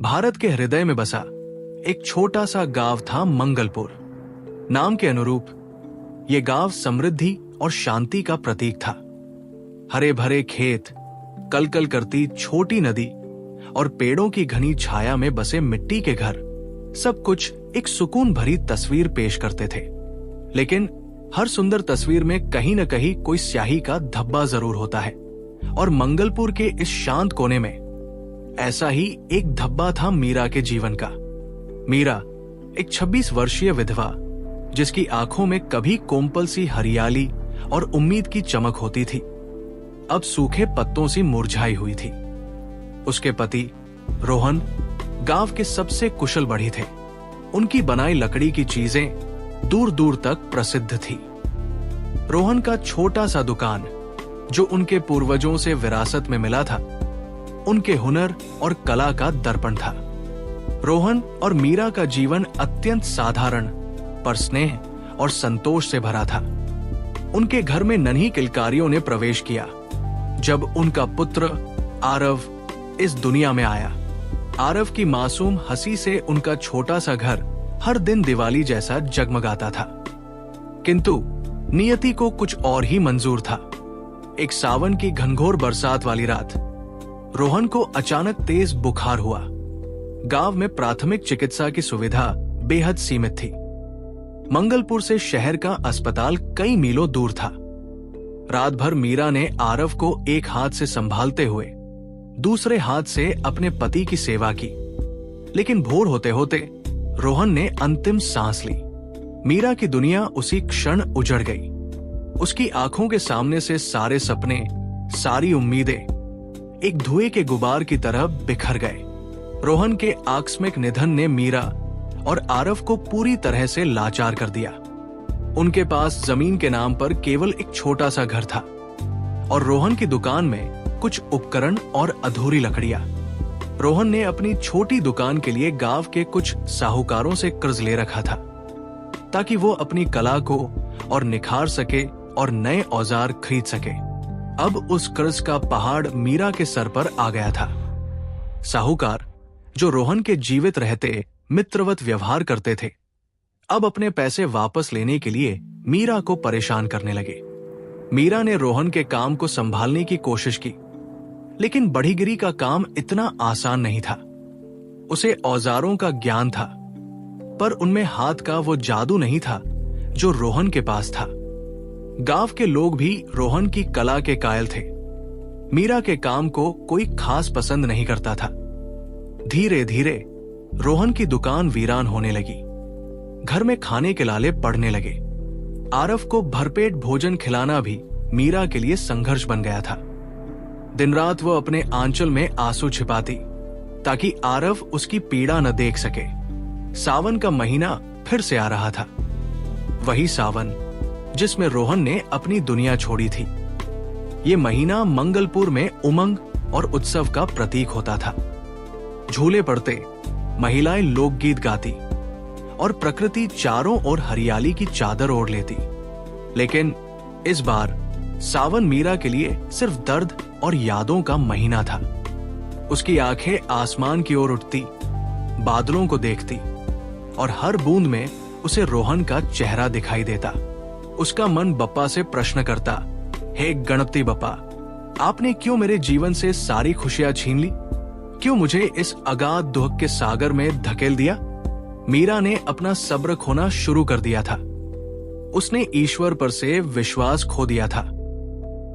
भारत के हृदय में बसा एक छोटा सा गांव था मंगलपुर। नाम के अनुरूप ये गांव समृद्धि और शांति का प्रतीक था। हरे भरे खेत, कलकल करती छोटी नदी और पेड़ों की घनी छाया में बसे मिट्टी के घर, सब कुछ एक सुकून भरी तस्वीर पेश करते थे। लेकिन हर सुंदर तस्वीर में कहीं न कहीं कोई स्याही का धब्बा जरूर होता है, और मंगलपुर के इस शांत कोने में ऐसा ही एक धब्बा था मीरा के जीवन का। मीरा एक 26 वर्षीय विधवा, जिसकी आंखों में कभी कोमल सी हरियाली और उम्मीद की चमक होती थी, अब सूखे पत्तों सी मुरझाई हुई थी। उसके पति रोहन गांव के सबसे कुशल बढ़ई थे। उनकी बनाई लकड़ी की चीजें दूर दूर तक प्रसिद्ध थी। रोहन का छोटा सा दुकान, जो उनके पूर्वजों से विरासत में मिला था, उनके हुनर और कला का दर्पण था। रोहन और मीरा का जीवन अत्यंत साधारण पर स्नेह और संतोष से भरा था। उनके घर में नन्ही किलकारियों ने प्रवेश किया जब उनका पुत्र आरव इस दुनिया में आया। आरव की मासूम हंसी से उनका छोटा सा घर हर दिन दिवाली जैसा जगमगाता था। किंतु नियति को कुछ और ही मंजूर था। एक सावन की घनघोर बरसात वाली रात रोहन को अचानक तेज बुखार हुआ। गांव में प्राथमिक चिकित्सा की सुविधा बेहद सीमित थी। मंगलपुर से शहर का अस्पताल कई मीलों दूर था। रात भर मीरा ने आरव को एक हाथ से संभालते हुए दूसरे हाथ से अपने पति की सेवा की। लेकिन भोर होते होते रोहन ने अंतिम सांस ली। मीरा की दुनिया उसी क्षण उजड़ गई। उसकी आंखों के सामने से सारे सपने, सारी उम्मीदें एक धुएं के गुबार की तरह बिखर गए। रोहन के आकस्मिक निधन ने मीरा और आरव को पूरी तरह से लाचार कर दिया। उनके पास जमीन के नाम पर केवल एक छोटा सा घर था और रोहन की दुकान में कुछ उपकरण और अधूरी लकड़ियां। रोहन ने अपनी छोटी दुकान के लिए गांव के कुछ साहूकारों से कर्ज ले रखा था, ताकि वो अपनी कला को और निखार सके और नए औजार खरीद सके। अब उस कर्ज का पहाड़ मीरा के सर पर आ गया था। साहूकार, जो रोहन के जीवित रहते मित्रवत व्यवहार करते थे, अब अपने पैसे वापस लेने के लिए मीरा को परेशान करने लगे। मीरा ने रोहन के काम को संभालने की कोशिश की, लेकिन बढ़ईगिरी का काम इतना आसान नहीं था। उसे औजारों का ज्ञान था, पर उनमें हाथ का वो जादू नहीं था जो रोहन के पास था। गांव के लोग भी रोहन की कला के कायल थे। मीरा के काम को कोई खास पसंद नहीं करता था। धीरे धीरे रोहन की दुकान वीरान होने लगी। घर में खाने के लाले पड़ने लगे। आरव को भरपेट भोजन खिलाना भी मीरा के लिए संघर्ष बन गया था। दिन रात वो अपने आंचल में आंसू छिपाती, ताकि आरव उसकी पीड़ा न देख सके। सावन का महीना फिर से आ रहा था, वही सावन जिसमें रोहन ने अपनी दुनिया छोड़ी थी। ये महीना मंगलपुर में उमंग और उत्सव का प्रतीक होता था। झूले पड़ते, महिलाएं लोकगीत गाती और प्रकृति चारों ओर हरियाली की चादर ओढ़ लेती। लेकिन इस बार सावन मीरा के लिए सिर्फ दर्द और यादों का महीना था। उसकी आंखें आसमान की ओर उठती, बादलों को देखती, और हर बूंद में उसे रोहन का चेहरा दिखाई देता। उसका मन बप्पा से प्रश्न करता, हे गणपति बप्पा, आपने क्यों मेरे जीवन से सारी खुशियां छीन ली? क्यों मुझे इस अगाध दुख के सागर में धकेल दिया? मीरा ने अपना सब्र खोना शुरू कर दिया था। उसने ईश्वर पर से विश्वास खो दिया था।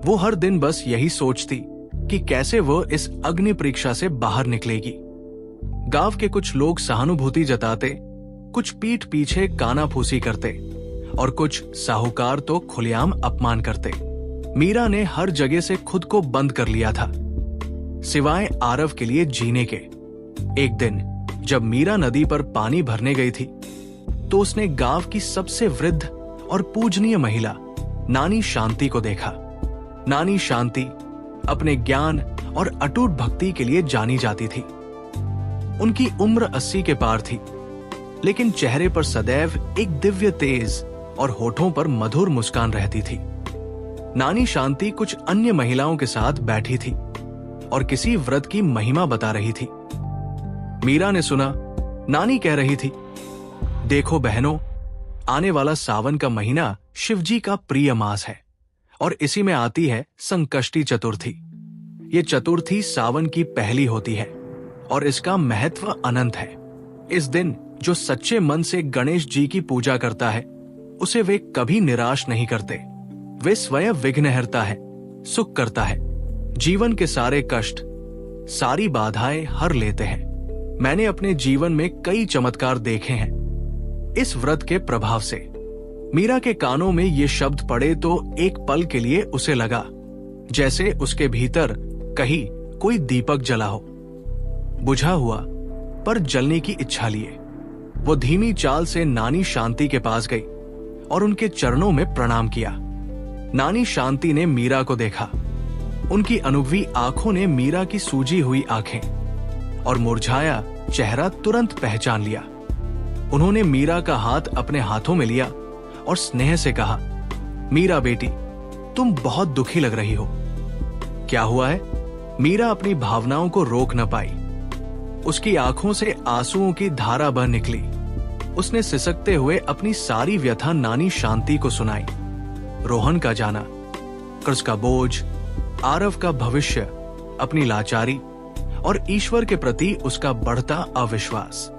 वो हर दिन बस यही सोचती कि कैसे वो इस अग्नि परीक्षा से बाहर निकलेगी। गांव के कुछ लोग सहानुभूति जताते, कुछ पीठ पीछे कानाफूसी करते और कुछ साहूकार तो खुलेआम अपमान करते। मीरा ने हर जगह से खुद को बंद कर लिया था, सिवाय आरव के लिए जीने के। एक दिन जब मीरा नदी पर पानी भरने गई थी, तो उसने गांव की सबसे वृद्ध और पूजनीय महिला नानी शांति को देखा। नानी शांति अपने ज्ञान और अटूट भक्ति के लिए जानी जाती थी। उनकी उम्र 80 के पार थी, लेकिन चेहरे पर सदैव एक दिव्य तेज और होठों पर मधुर मुस्कान रहती थी। नानी शांति कुछ अन्य महिलाओं के साथ बैठी थी और किसी व्रत की महिमा बता रही थी। मीरा ने सुना, नानी कह रही थी, देखो बहनों, आने वाला सावन का महीना शिवजी का प्रिय मास है और इसी में आती है संकष्टी चतुर्थी। ये चतुर्थी सावन की पहली होती है और इसका महत्व अनंत है। इस दिन जो सच्चे मन से गणेश जी की पूजा करता है उसे वे कभी निराश नहीं करते। वे स्वयं विघ्नहर्ता है, सुख करता है, जीवन के सारे कष्ट, सारी बाधाएं हर लेते हैं। मैंने अपने जीवन में कई चमत्कार देखे हैं इस व्रत के प्रभाव से। मीरा के कानों में ये शब्द पड़े तो एक पल के लिए उसे लगा जैसे उसके भीतर कहीं कोई दीपक जला हो, बुझा हुआ पर जलने की इच्छा लिए। वो धीमी चाल से नानी शांति के पास गई और उनके चरणों में प्रणाम किया। नानी शांति ने मीरा को देखा। उनकी अनुभवी आंखों ने मीरा की सूजी हुई आंखें और मुरझाया चेहरा तुरंत पहचान लिया। उन्होंने मीरा का हाथ अपने हाथों में लिया और स्नेह से कहा, मीरा बेटी, तुम बहुत दुखी लग रही हो। क्या हुआ है? मीरा अपनी भावनाओं को रोक न पाई। उसकी आंखों से आंसुओं की धारा बह निकली। उसने सिसकते हुए अपनी सारी व्यथा नानी शांति को सुनाई। रोहन का जाना, कर्ज का बोझ, आरव का भविष्य, अपनी लाचारी और ईश्वर के प्रति उसका बढ़ता अविश्वास।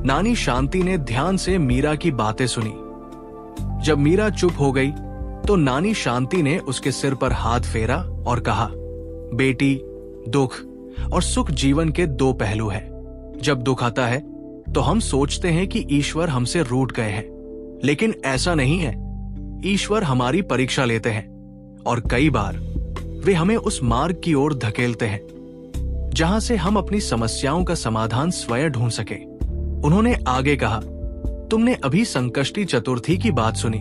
नानी शांति ने ध्यान से मीरा की बातें सुनी। जब मीरा चुप हो गई तो नानी शांति ने उसके सिर पर हाथ फेरा और कहा, बेटी, दुख और सुख जीवन के दो पहलू हैं। जब दुख आता है तो हम सोचते हैं कि ईश्वर हमसे रूठ गए हैं, लेकिन ऐसा नहीं है। ईश्वर हमारी परीक्षा लेते हैं और कई बार वे हमें उस मार्ग की ओर धकेलते हैं जहां से हम अपनी समस्याओं का समाधान स्वयं ढूंढ सके। उन्होंने आगे कहा, तुमने अभी संकष्टी चतुर्थी की बात सुनी।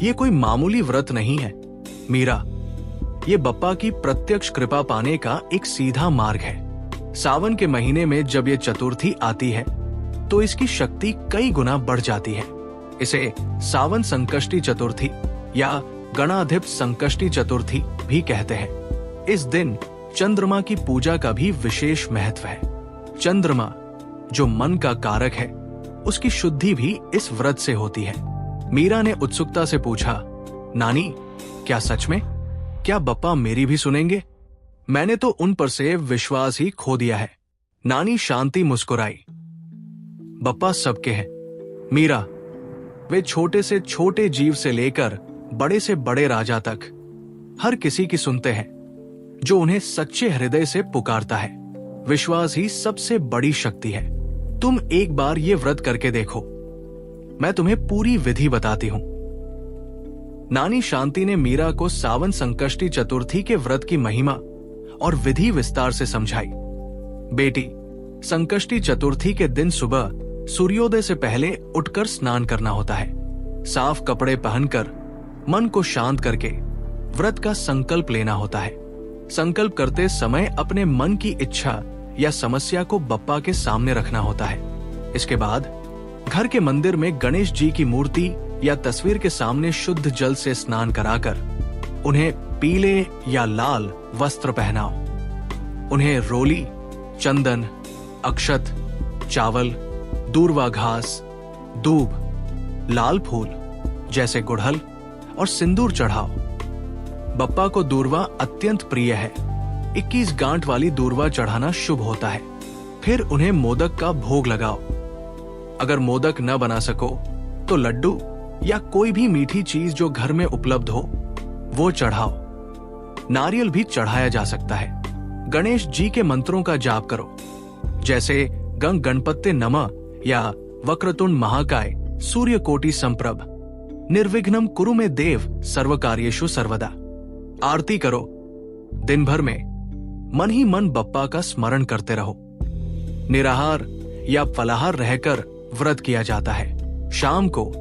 ये कोई मामूली व्रत नहीं है मीरा, ये बप्पा की प्रत्यक्ष कृपा पाने का एक सीधा मार्ग है। सावन के महीने में जब ये चतुर्थी आती है तो इसकी शक्ति कई गुना बढ़ जाती है। इसे सावन संकष्टी चतुर्थी या गणाधिप संकष्टी चतुर्थी भी कहते हैं। इस दिन चंद्रमा की पूजा का भी विशेष महत्व है। चंद्रमा जो मन का कारक है, उसकी शुद्धि भी इस व्रत से होती है। मीरा ने उत्सुकता से पूछा, नानी, क्या सच में? क्या बप्पा मेरी भी सुनेंगे? मैंने तो उन पर से विश्वास ही खो दिया है। नानी शांति मुस्कुराई। बप्पा सबके हैं मीरा, वे छोटे से छोटे जीव से लेकर बड़े से बड़े राजा तक हर किसी की सुनते हैं जो उन्हें सच्चे हृदय से पुकारता है। विश्वास ही सबसे बड़ी शक्ति है। तुम एक बार ये व्रत करके देखो, मैं तुम्हें पूरी विधि बताती हूं। नानी शांति ने मीरा को सावन संकष्टी चतुर्थी के व्रत की महिमा और विधि विस्तार से समझाई। बेटी, संकष्टी चतुर्थी के दिन सुबह सूर्योदय से पहले उठकर स्नान करना होता है। साफ कपड़े पहनकर मन को शांत करके व्रत का संकल्प लेना होता है। संकल्प करते समय अपने मन की इच्छा या समस्या को बप्पा के सामने रखना होता है। इसके बाद घर के मंदिर में गणेश जी की मूर्ति या तस्वीर के सामने शुद्ध जल से स्नान कराकर उन्हें पीले या लाल वस्त्र पहनाओ। उन्हें रोली, चंदन, अक्षत, चावल, दूर्वा घास, दूब, लाल फूल जैसे गुड़हल और सिंदूर चढ़ाओ। बप्पा को दूर्वा अत्यंत प्रिय है। 21 गांठ वाली दूर्वा चढ़ाना शुभ होता है। फिर उन्हें मोदक का भोग लगाओ। अगर मोदक न बना सको तो लड्डू या कोई भी मीठी चीज जो घर में उपलब्ध हो वो चढ़ाओ। नारियल भी चढ़ाया जा सकता है। गणेश जी के मंत्रों का जाप करो, जैसे गंग गणपत्य नमः या वक्रतुंड महाकाय, सूर्यकोटि संप्रभ, निर्विघ्नम कुरु मे देव, सर्वकार्येषु सर्वदा। आरती करो। दिन भर में मन ही मन बप्पा का स्मरण करते रहो। निराहार या फलाहार रहकर व्रत किया जाता है। शाम को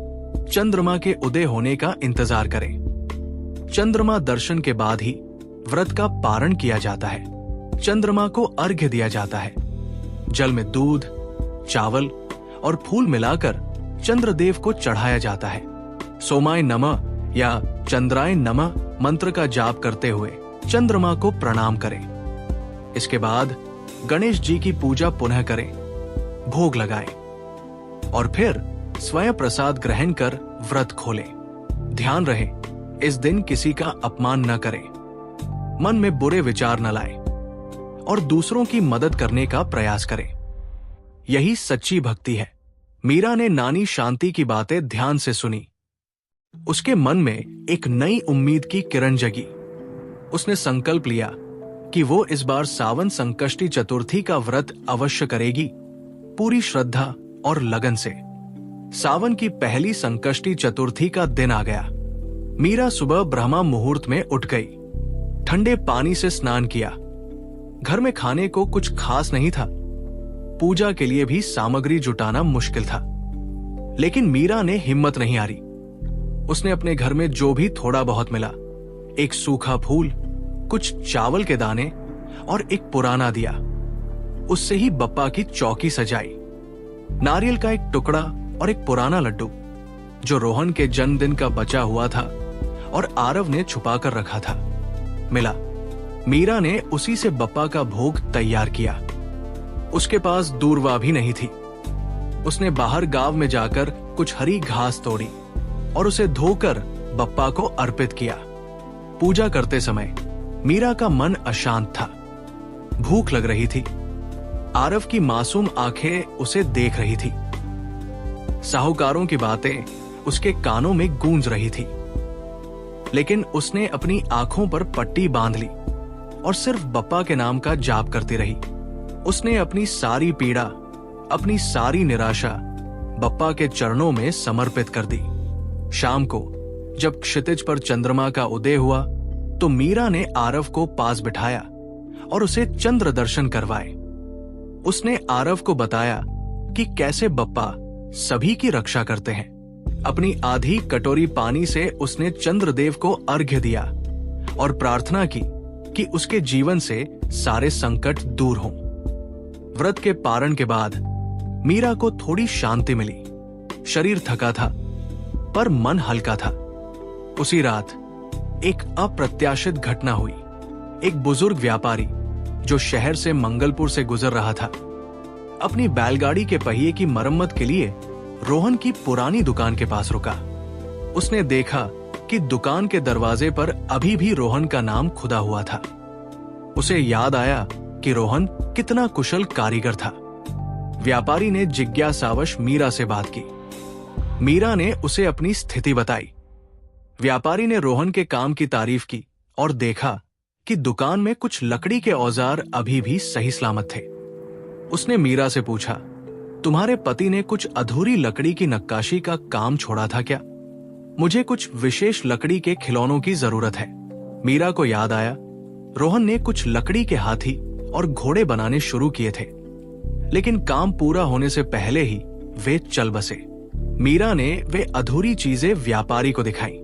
चंद्रमा के उदय होने का इंतजार करें। चंद्रमा दर्शन के बाद ही व्रत का पारण किया जाता है। चंद्रमा को अर्घ्य दिया जाता है। जल में दूध, चावल और फूल मिलाकर चंद्रदेव को चढ़ाया जाता है। सोमाय नमः या चंद्राय नमः मंत्र का जाप करते हुए चंद्रमा को प्रणाम करें। इसके बाद गणेश जी की पूजा पुनः करें। भोग लगाए और फिर स्वयं प्रसाद ग्रहण कर व्रत खोले। ध्यान रहे, इस दिन किसी का अपमान न करें, मन में बुरे विचार न लाए और दूसरों की मदद करने का प्रयास करें। यही सच्ची भक्ति है। मीरा ने नानी शांति की बातें ध्यान से सुनी। उसके मन में एक नई उम्मीद की किरण जगी। उसने संकल्प लिया कि वो इस बार सावन संकष्टी चतुर्थी का व्रत अवश्य करेगी, पूरी श्रद्धा और लगन से। सावन की पहली संकष्टी चतुर्थी का दिन आ गया। मीरा सुबह ब्रह्मा मुहूर्त में उठ गई, ठंडे पानी से स्नान किया। घर में खाने को कुछ खास नहीं था, पूजा के लिए भी सामग्री जुटाना मुश्किल था, लेकिन मीरा ने हिम्मत नहीं हारी। उसने अपने घर में जो भी थोड़ा बहुत मिला, एक सूखा फूल, कुछ चावल के दाने और एक पुराना दिया, उससे ही बप्पा की चौकी सजाई। नारियल का एक टुकड़ा और एक पुराना लड्डू जो रोहन के जन्मदिन का बचा हुआ था और आरव ने छुपा कर रखा था, मिला। मीरा ने उसी से बप्पा का भोग तैयार किया। उसके पास दूरवा भी नहीं थी। उसने बाहर गांव में जाकर कुछ हरी घास तोड़ी और उसे धोकर बप्पा को अर्पित किया। पूजा करते समय मीरा का मन अशांत था, भूख लग रही थी। आरव की मासूम आंखें उसे देख रही थी। साहूकारों की बातें उसके कानों में गूंज रही थी, लेकिन उसने अपनी आंखों पर पट्टी बांध ली और सिर्फ बप्पा के नाम का जाप करती रही। उसने अपनी सारी पीड़ा, अपनी सारी निराशा बप्पा के चरणों में समर्पित कर दी। शाम को जब क्षितिज पर चंद्रमा का उदय हुआ तो मीरा ने आरव को पास बिठाया और उसे चंद्र दर्शन करवाए। उसने आरव को बताया कि कैसे बप्पा सभी की रक्षा करते हैं। अपनी आधी कटोरी पानी से उसने चंद्रदेव को अर्घ्य दिया और प्रार्थना की कि उसके जीवन से सारे संकट दूर हों। व्रत के पारण के बाद मीरा को थोड़ी शांति मिली। शरीर थका था पर मन हल्का था। उसी रात एक अप्रत्याशित घटना हुई। एक बुजुर्ग व्यापारी जो शहर से मंगलपुर से गुजर रहा था, अपनी बैलगाड़ी के पहिए की मरम्मत के लिए रोहन की पुरानी दुकान के पास रुका। उसने देखा कि दुकान के दरवाजे पर अभी भी रोहन का नाम खुदा हुआ था। उसे याद आया कि रोहन कितना कुशल कारीगर था। व्यापारी ने जिज्ञासावश मीरा से बात की। मीरा ने उसे अपनी स्थिति बताई। व्यापारी ने रोहन के काम की तारीफ की और देखा कि दुकान में कुछ लकड़ी के औजार अभी भी सही सलामत थे। उसने मीरा से पूछा, तुम्हारे पति ने कुछ अधूरी लकड़ी की नक्काशी का काम छोड़ा था क्या? मुझे कुछ विशेष लकड़ी के खिलौनों की जरूरत है। मीरा को याद आया रोहन ने कुछ लकड़ी के हाथी और घोड़े बनाने शुरू किए थे, लेकिन काम पूरा होने से पहले ही वे चल बसे। मीरा ने वे अधूरी चीजें व्यापारी को दिखाई।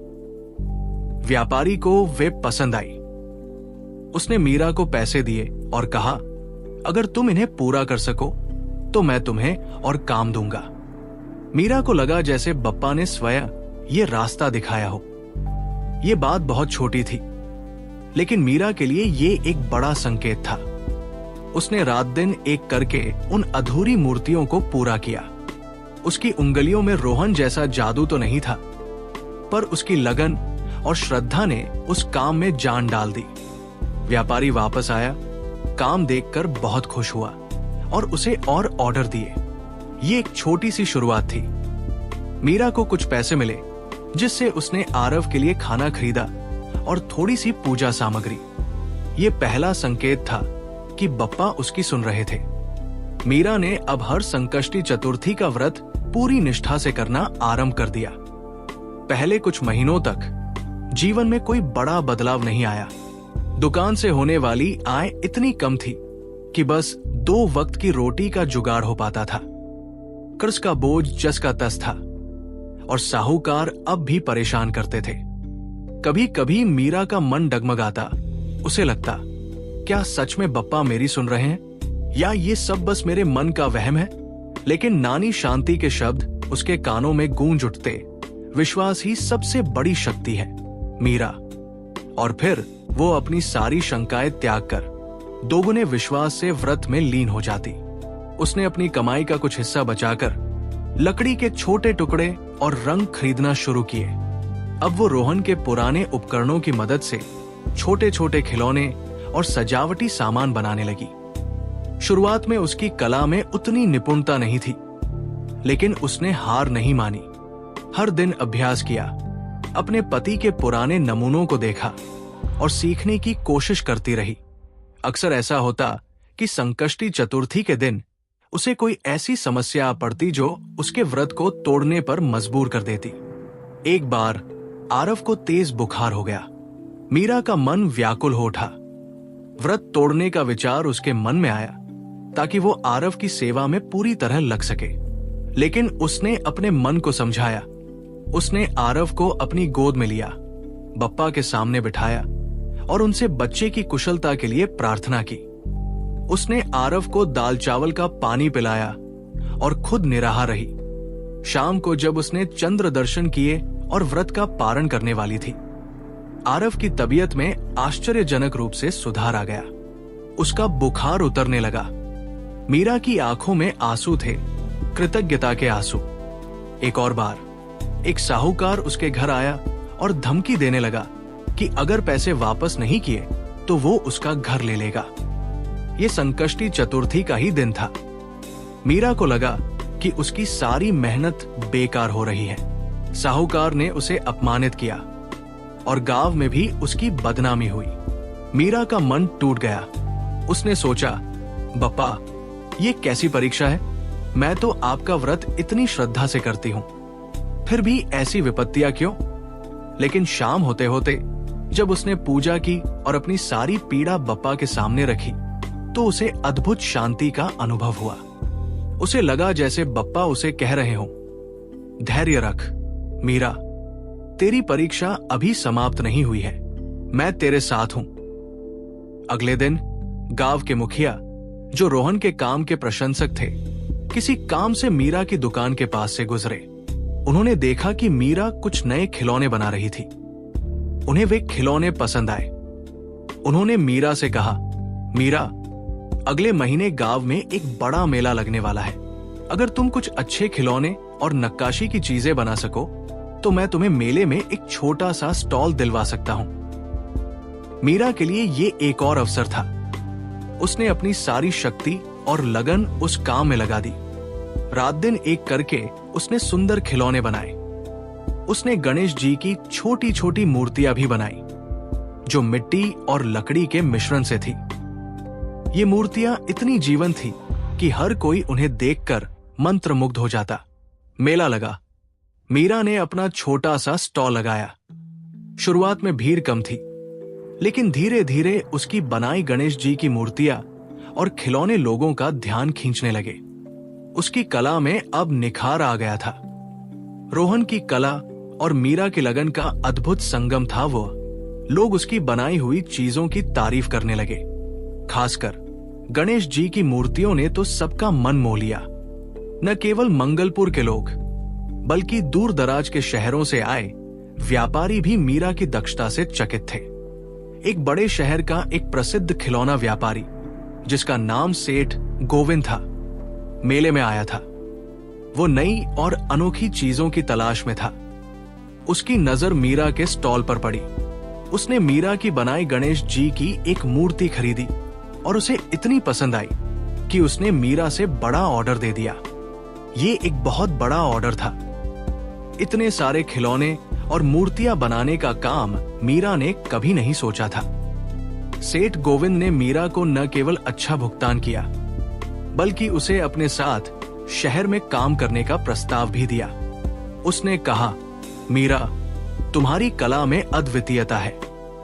व्यापारी को वे पसंद आई। उसने मीरा को पैसे दिए और कहा, अगर तुम इन्हें पूरा कर सको तो मैं तुम्हें और काम दूंगा। मीरा को लगा जैसे बप्पा ने स्वयं ये रास्ता दिखाया हो। ये बात बहुत छोटी थी, लेकिन मीरा के लिए ये एक बड़ा संकेत था। उसने रात दिन एक करके उन अधूरी मूर्तियों को पूरा किया। उसकी उंगलियों में रोहन जैसा जादू तो नहीं था, पर उसकी लगन और श्रद्धा ने उस काम में जान डाल दी। व्यापारी वापस आया, काम देखकर बहुत खुश हुआ और उसे और ऑर्डर दिए। ये एक छोटी सी शुरुआत थी। मीरा को कुछ पैसे मिले, जिससे उसने आरव के लिए खाना खरीदा और थोड़ी सी पूजा सामग्री। ये पहला संकेत था कि बप्पा उसकी सुन रहे थे। मीरा ने अब हर संकष्टी चतुर्थी का व्रत पूरी निष्ठा से करना आरंभ कर दिया। पहले कुछ महीनों तक जीवन में कोई बड़ा बदलाव नहीं आया। दुकान से होने वाली आय इतनी कम थी कि बस 2 वक्त की रोटी का जुगाड़ हो पाता था। कर्ज का बोझ जस का तस था और साहूकार अब भी परेशान करते थे। कभी कभी मीरा का मन डगमगाता। उसे लगता, क्या सच में बप्पा मेरी सुन रहे हैं या ये सब बस मेरे मन का वहम है? लेकिन नानी शांति के शब्द उसके कानों में गूंज उठते, विश्वास ही सबसे बड़ी शक्ति है, मीरा। और फिर वो अपनी सारी शंकाएं त्याग कर दोगुने विश्वास से व्रत में लीन हो जाती। उसने अपनी कमाई का कुछ हिस्सा बचाकर लकड़ी के छोटे टुकड़े और रंग खरीदना शुरू किए। अब वो रोहन के पुराने उपकरणों की मदद से छोटे छोटे खिलौने और सजावटी सामान बनाने लगी। शुरुआत में उसकी कला में उतनी निपुणता नहीं थी, लेकिन उसने हार नहीं मानी। हर दिन अभ्यास किया, अपने पति के पुराने नमूनों को देखा और सीखने की कोशिश करती रही। अक्सर ऐसा होता कि संकष्टी चतुर्थी के दिन उसे कोई ऐसी समस्या आ पड़ती जो उसके व्रत को तोड़ने पर मजबूर कर देती। एक बार आरव को तेज बुखार हो गया। मीरा का मन व्याकुल हो उठा। व्रत तोड़ने का विचार उसके मन में आया ताकि वो आरव की सेवा में पूरी तरह लग सके, लेकिन उसने अपने मन को समझाया। उसने आरव को अपनी गोद में लिया, बप्पा के सामने बिठाया और उनसे बच्चे की कुशलता के लिए प्रार्थना की। उसने आरव को दाल चावल का पानी पिलाया और खुद निराहार रही। शाम को जब उसने चंद्र दर्शन किए और व्रत का पारण करने वाली थी, आरव की तबीयत में आश्चर्यजनक रूप से सुधार आ गया। उसका बुखार उतरने लगा। मीरा की आंखों में आंसू थे, कृतज्ञता के आंसू। एक और बार एक साहूकार उसके घर आया और धमकी देने लगा कि अगर पैसे वापस नहीं किए तो वो उसका घर ले लेगा। ये संकष्टी चतुर्थी का ही दिन था। मीरा को लगा कि उसकी सारी मेहनत बेकार हो रही है। साहूकार ने उसे अपमानित किया और गांव में भी उसकी बदनामी हुई। मीरा का मन टूट गया। उसने सोचा, बप्पा, ये कैसी परीक्षा है? मैं तो आपका व्रत इतनी श्रद्धा से करती हूं, फिर भी ऐसी विपत्तियां क्यों? लेकिन शाम होते होते जब उसने पूजा की और अपनी सारी पीड़ा बप्पा के सामने रखी तो उसे अद्भुत शांति का अनुभव हुआ। उसे लगा जैसे बप्पा उसे कह रहे हों, धैर्य रख मीरा, तेरी परीक्षा अभी समाप्त नहीं हुई है, मैं तेरे साथ हूं। अगले दिन गांव के मुखिया, जो रोहन के काम के प्रशंसक थे, किसी काम से मीरा की दुकान के पास से गुजरे। उन्होंने देखा कि मीरा कुछ नए खिलौने बना रही थी। उन्हें वे खिलौने पसंद आए। उन्होंने मीरा से कहा, मीरा, अगले महीने गांव में एक बड़ा मेला लगने वाला है। अगर तुम कुछ अच्छे खिलौने और नक्काशी की चीजें बना सको तो मैं तुम्हें मेले में एक छोटा सा स्टॉल दिलवा सकता हूं। मीरा के लिए ये एक और अवसर था। उसने अपनी सारी शक्ति और लगन उस काम में लगा दी। रात दिन एक करके उसने सुंदर खिलौने बनाए। उसने गणेश जी की छोटी छोटी मूर्तियां भी बनाई, जो मिट्टी और लकड़ी के मिश्रण से थी। ये मूर्तियां इतनी जीवंत थी कि हर कोई उन्हें देखकर मंत्रमुग्ध हो जाता। मेला लगा। मीरा ने अपना छोटा सा स्टॉल लगाया। शुरुआत में भीड़ कम थी, लेकिन धीरे धीरे उसकी बनाई गणेश जी की मूर्तियां और खिलौने लोगों का ध्यान खींचने लगे। उसकी कला में अब निखार आ गया था। रोहन की कला और मीरा की लगन का अद्भुत संगम था वो। लोग उसकी बनाई हुई चीजों की तारीफ करने लगे। खासकर गणेश जी की मूर्तियों ने तो सबका मन मोह लिया। न केवल मंगलपुर के लोग, बल्कि दूर दराज के शहरों से आए व्यापारी भी मीरा की दक्षता से चकित थे। एक बड़े शहर का एक प्रसिद्ध खिलौना व्यापारी, जिसका नाम सेठ गोविंद था, मेले में आया था। वो नई और अनोखी चीजों की तलाश में था। उसकी नजर मीरा के स्टॉल पर पड़ी। उसने मीरा की बनाई गणेश जी की एक मूर्ति खरीदी और उसे इतनी पसंद आई कि उसने मीरा से बड़ा ऑर्डर दे दिया। ये एक बहुत बड़ा ऑर्डर था। इतने सारे खिलौने और मूर्तियां बनाने का काम मीरा ने कभी नहीं सोचा था। सेठ गोविंद ने मीरा को न केवल अच्छा भुगतान किया, बल्कि उसे अपने साथ शहर में काम करने का प्रस्ताव भी दिया। उसने कहा, मीरा, तुम्हारी कला में अद्वितीयता है।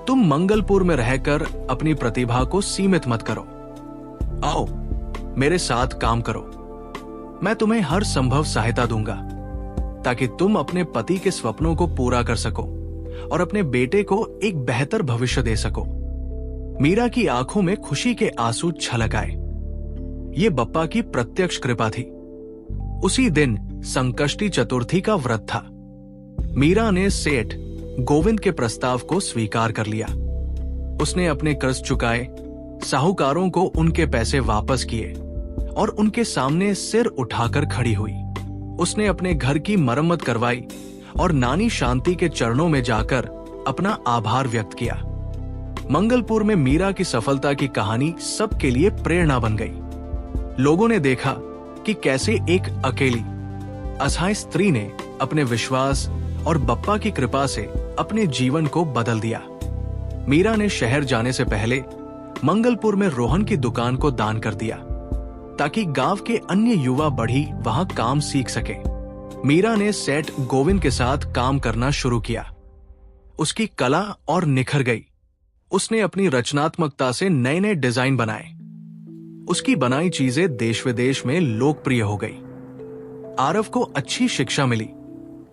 तुम मंगलपुर में रहकर अपनी प्रतिभा को सीमित मत करो। आओ, मेरे साथ काम करो। मैं तुम्हें हर संभव सहायता दूंगा ताकि तुम अपने पति के सपनों को पूरा कर सको और अपने बेटे को एक बेहतर भविष्य दे सको। मीरा की आंखों में खुशी के आंसू छलक आए। ये बप्पा की प्रत्यक्ष कृपा थी। उसी दिन संकष्टी चतुर्थी का व्रत था। मीरा ने सेठ गोविंद के प्रस्ताव को स्वीकार कर लिया। उसने अपने कर्ज चुकाए, साहूकारों को उनके पैसे वापस किए और उनके सामने सिर उठाकर खड़ी हुई। उसने अपने घर की मरम्मत करवाई और नानी शांति के चरणों में जाकर अपना आभार व्यक्त किया। मंगलपुर में मीरा की सफलता की कहानी सबके लिए प्रेरणा बन गई। लोगों ने देखा कि कैसे एक अकेली असहाय स्त्री ने अपने विश्वास और बप्पा की कृपा से अपने जीवन को बदल दिया। मीरा ने शहर जाने से पहले मंगलपुर में रोहन की दुकान को दान कर दिया ताकि गांव के अन्य युवा बढ़ी वहां काम सीख सके। मीरा ने सेठ गोविंद के साथ काम करना शुरू किया। उसकी कला और निखर गई। उसने अपनी रचनात्मकता से नए नए डिजाइन बनाए। उसकी बनाई चीजें देश विदेश में लोकप्रिय हो गई। आरव को अच्छी शिक्षा मिली।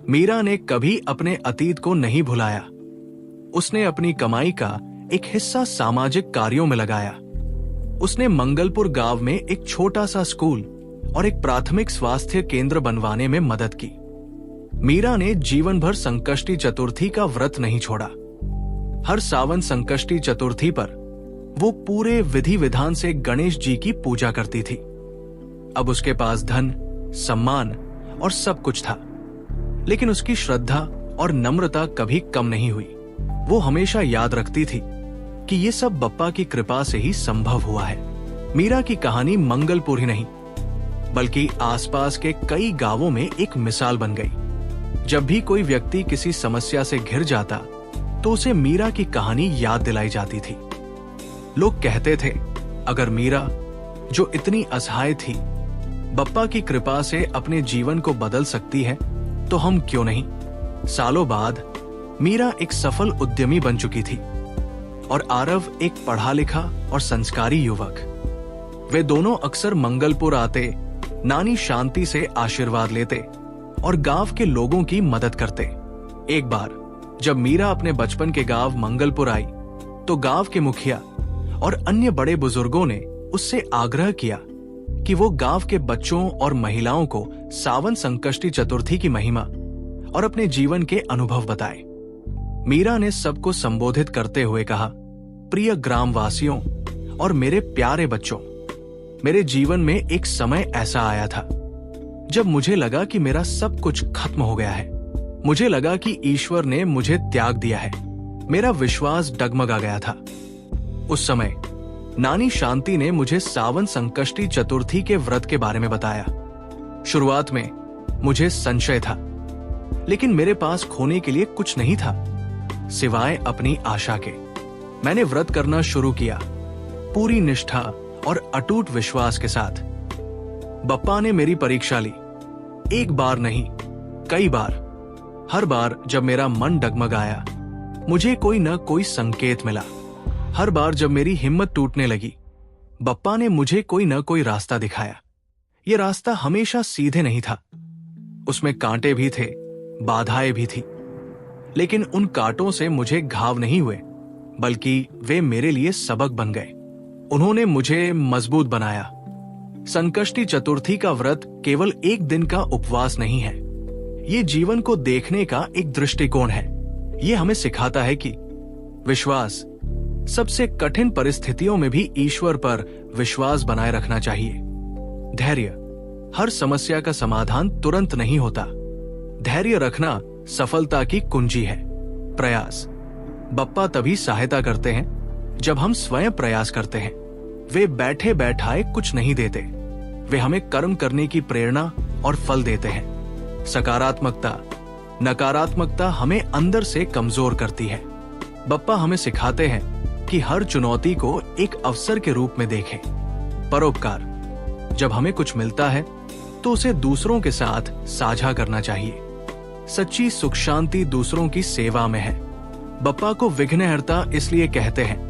मीरा ने कभी अपने अतीत को नहीं भुलाया। उसने अपनी कमाई का एक हिस्सा सामाजिक कार्यों में लगाया। उसने मंगलपुर गांव में एक छोटा सा स्कूल और एक प्राथमिक स्वास्थ्य केंद्र बनवाने में मदद की। मीरा ने जीवन भर संकष्टी चतुर्थी का व्रत नहीं छोड़ा। हर सावन संकष्टी चतुर्थी पर वो पूरे विधि विधान से गणेश जी की पूजा करती थी। अब उसके पास धन, सम्मान और सब कुछ था, लेकिन उसकी श्रद्धा और नम्रता कभी कम नहीं हुई। वो हमेशा याद रखती थी कि ये सब बप्पा की कृपा से ही संभव हुआ है। मीरा की कहानी मंगलपुर ही नहीं बल्कि आसपास के कई गांवों में एक मिसाल बन गई। जब भी कोई व्यक्ति किसी समस्या से घिर जाता तो उसे मीरा की कहानी याद दिलाई जाती थी। लोग कहते थे, अगर मीरा, जो इतनी असहाय थी, बप्पा की कृपा से अपने जीवन को बदल सकती है तो हम क्यों नहीं। सालों बाद मीरा एक सफल उद्यमी बन चुकी थी और आरव एक पढ़ा लिखा और संस्कारी युवक। वे दोनों अक्सर मंगलपुर आते, नानी शांति से आशीर्वाद लेते और गांव के लोगों की मदद करते। एक बार जब मीरा अपने बचपन के गांव मंगलपुर आई तो गांव के मुखिया और अन्य बड़े बुजुर्गों ने उससे आग्रह किया कि वो गांव के बच्चों और महिलाओं को सावन संकष्टी चतुर्थी की महिमा और अपने जीवन के अनुभव बताए। मीरा ने सबको संबोधित करते हुए कहा, प्रिय ग्रामवासियों और मेरे प्यारे बच्चों, मेरे जीवन में एक समय ऐसा आया था जब मुझे लगा कि मेरा सब कुछ खत्म हो गया है। मुझे लगा कि ईश्वर ने मुझे त्याग दिया है। मेरा विश्वास डगमगा गया था। उस समय नानी शांति ने मुझे सावन संकष्टी चतुर्थी के व्रत के बारे में बताया। शुरुआत में मुझे संशय था, लेकिन मेरे पास खोने के लिए कुछ नहीं था सिवाय अपनी आशा के। मैंने व्रत करना शुरू किया, पूरी निष्ठा और अटूट विश्वास के साथ। बप्पा ने मेरी परीक्षा ली। एक बार नहीं, कई बार। हर बार जब मेरा मन डगमगाया, मुझे कोई न कोई संकेत मिला। हर बार जब मेरी हिम्मत टूटने लगी, बप्पा ने मुझे कोई न कोई रास्ता दिखाया। ये रास्ता हमेशा सीधे नहीं था। उसमें कांटे भी थे, बाधाएं भी थी, लेकिन उन कांटों से मुझे घाव नहीं हुए, बल्कि वे मेरे लिए सबक बन गए। उन्होंने मुझे मजबूत बनाया। संकष्टी चतुर्थी का व्रत केवल एक दिन का उपवास नहीं है। ये जीवन को देखने का एक दृष्टिकोण है। ये हमें सिखाता है कि विश्वास, सबसे कठिन परिस्थितियों में भी ईश्वर पर विश्वास बनाए रखना चाहिए। धैर्य, हर समस्या का समाधान तुरंत नहीं होता। धैर्य रखना सफलता की कुंजी है। प्रयास, बप्पा तभी सहायता करते हैं जब हम स्वयं प्रयास करते हैं। वे बैठे बैठाए कुछ नहीं देते। वे हमें कर्म करने की प्रेरणा और फल देते हैं। सकारात्मकता, नकारात्मकता हमें अंदर से कमजोर करती है। बप्पा हमें सिखाते हैं कि हर चुनौती को एक अवसर के रूप में देखें। परोपकार, जब हमें कुछ मिलता है तो उसे दूसरों के साथ साझा करना चाहिए। सच्ची सुख शांति दूसरों की सेवा में है। बप्पा को विघ्नहर्ता इसलिए कहते हैं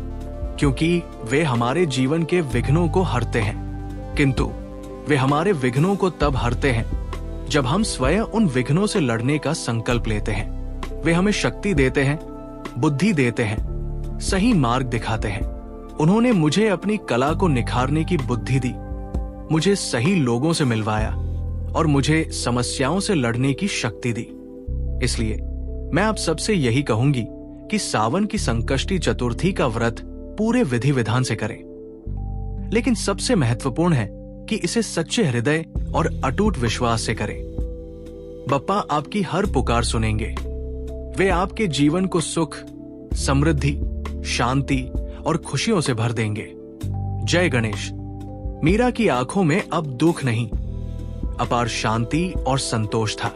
क्योंकि वे हमारे जीवन के विघ्नों को हरते हैं, किंतु वे हमारे विघ्नों को तब हरते हैं जब हम स्वयं उन विघ्नों से लड़ने का संकल्प लेते हैं। वे हमें शक्ति देते हैं, बुद्धि देते हैं, सही मार्ग दिखाते हैं। उन्होंने मुझे अपनी कला को निखारने की बुद्धि दी, मुझे सही लोगों से मिलवाया और मुझे समस्याओं से लड़ने की शक्ति दी। इसलिए मैं आप सबसे यही कहूंगी कि सावन की संकष्टी चतुर्थी का व्रत पूरे विधि विधान से करें। लेकिन सबसे महत्वपूर्ण है कि इसे सच्चे हृदय और अटूट विश्वास से करें। बप्पा आपकी हर पुकार सुनेंगे। वे आपके जीवन को सुख, समृद्धि, शांति और खुशियों से भर देंगे। जय गणेश। मीरा की आंखों में अब दुख नहीं, अपार शांति और संतोष था।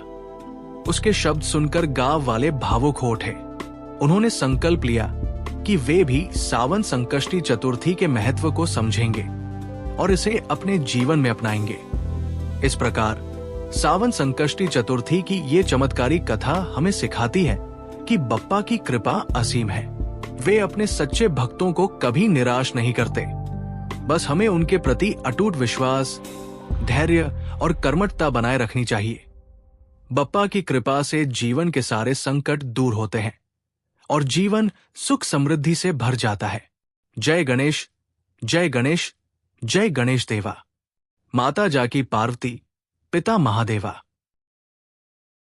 उसके शब्द सुनकर गांव वाले भावुक हो उठे। उन्होंने संकल्प लिया कि वे भी सावन संकष्टी चतुर्थी के महत्व को समझेंगे और इसे अपने जीवन में अपनाएंगे। इस प्रकार सावन संकष्टी चतुर्थी की ये चमत्कारिक कथा हमें सिखाती है कि बप्पा की कृपा असीम है। वे अपने सच्चे भक्तों को कभी निराश नहीं करते। बस हमें उनके प्रति अटूट विश्वास, धैर्य और कर्मठता बनाए रखनी चाहिए। बप्पा की कृपा से जीवन के सारे संकट दूर होते हैं और जीवन सुख समृद्धि से भर जाता है। जय गणेश, जय गणेश, जय गणेश देवा। माता जाकी पार्वती, पिता महादेवा।